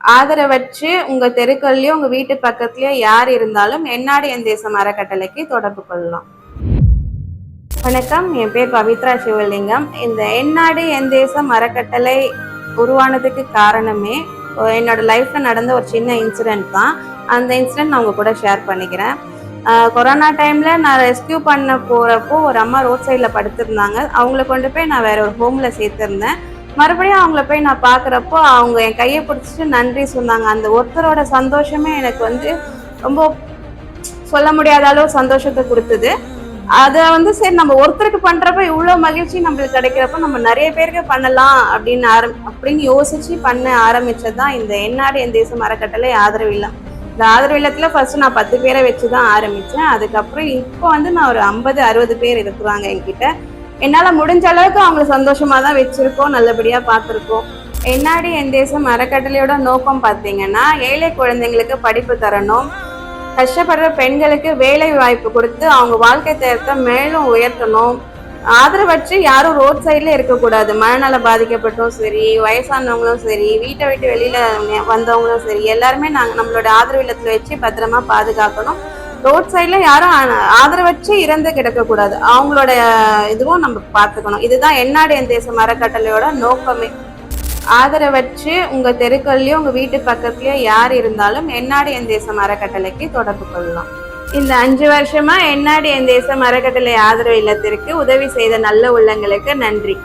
ஆதரவற்று உங்க தெருக்கள்லயோ உங்க வீட்டு பக்கத்துலயோ யார் இருந்தாலும் என்னாடு என் தேசம் அறக்கட்டளைக்கு தொடர்பு கொள்ளலாம். வணக்கம், என் பேர் பவித்ரா சிவலிங்கம். இந்த என்னாடு என் தேசம் அறக்கட்டளை உருவானதுக்கு காரணமே என்னோட லைஃப்ல நடந்த ஒரு சின்ன இன்சிடென்ட் தான். அந்த இன்சிடென்ட் நான் உங்க கூட ஷேர் பண்ணிக்கிறேன். கொரோனா டைம்ல நான் ரெஸ்கியூ பண்ண போறப்போ ஒரு அம்மா ரோட் சைட்ல படுத்திருந்தாங்க. அவங்கள கொண்டு போய் நான் வேற ஒரு ஹோம்ல சேர்த்திருந்தேன். மறுபடியும் அவங்கள போய் நான் பாக்குறப்போ அவங்க என் கையை பிடிச்சிட்டு நன்றி சொன்னாங்க. அந்த ஒருத்தரோட சந்தோஷமே எனக்கு ரொம்ப சொல்ல முடியாத அளவு சந்தோஷத்தை கொடுத்தது. அதை சரி நம்ம ஒருத்தருக்கு பண்றப்ப இவ்வளவு மகிழ்ச்சி நம்மளுக்கு கிடைக்கிறப்ப நம்ம நிறைய பேருக்கு பண்ணலாம் அப்படின்னு யோசிச்சு பண்ண ஆரம்பிச்சதுதான் இந்த என்னாடு என் தேசம் அறக்கட்டளை ஆதரவு இல்லம். இந்த ஆதரவு இல்லத்துல ஃபர்ஸ்ட் நான் 10 பேரை வச்சுதான் ஆரம்பிச்சேன். அதுக்கப்புறம் இப்போ நான் ஒரு 50-60 பேர் இருக்கிறாங்க என்கிட்ட. என்னால முடிஞ்ச அளவுக்கு அவங்களை சந்தோஷமா தான் வச்சிருக்கோம், நல்லபடியா பார்த்திருக்கோம். என்னாடு என் தேசம் அறக்கட்டளையோட நோக்கம் பார்த்தீங்கன்னா, ஏழை குழந்தைங்களுக்கு படிப்பு தரணும், கஷ்டப்படுற பெண்களுக்கு வேலை வாய்ப்பு கொடுத்து அவங்க வாழ்க்கை தரத்தை மேலும் உயர்த்தணும். ஆதரவற்று யாரும் ரோட் சைட்ல இருக்கக்கூடாது. மனநல பாதிக்கப்பட்டும் சரி, வயசானவங்களும் சரி, வீட்டை விட்டு வெளியில வந்தவங்களும் சரி, எல்லாருமே நம்மளோட ஆதரவு இல்லத்துல வச்சு பத்திரமா பாதுகாக்கணும். ரோட் சைட்ல யாரும் ஆதரவற்று இறந்து கிடக்கக்கூடாது. அவங்களோட இதுவும் நம்ம பார்த்துக்கணும். இதுதான் என்னாடு என் தேசம் அறக்கட்டளையோட நோக்கமே. ஆதரவற்று உங்க தெருக்கள்லயோ உங்க வீட்டு பக்கத்துலயோ யார் இருந்தாலும் என்னாடு என் தேசம் அறக்கட்டளைக்கு தொடர்பு கொள்ளலாம். இந்த 5 வருஷமா என்னாடு என் தேசம் அறக்கட்டளை ஆதரவு இல்லத்திற்கு உதவி செய்த நல்ல உள்ளங்களுக்கு நன்றி.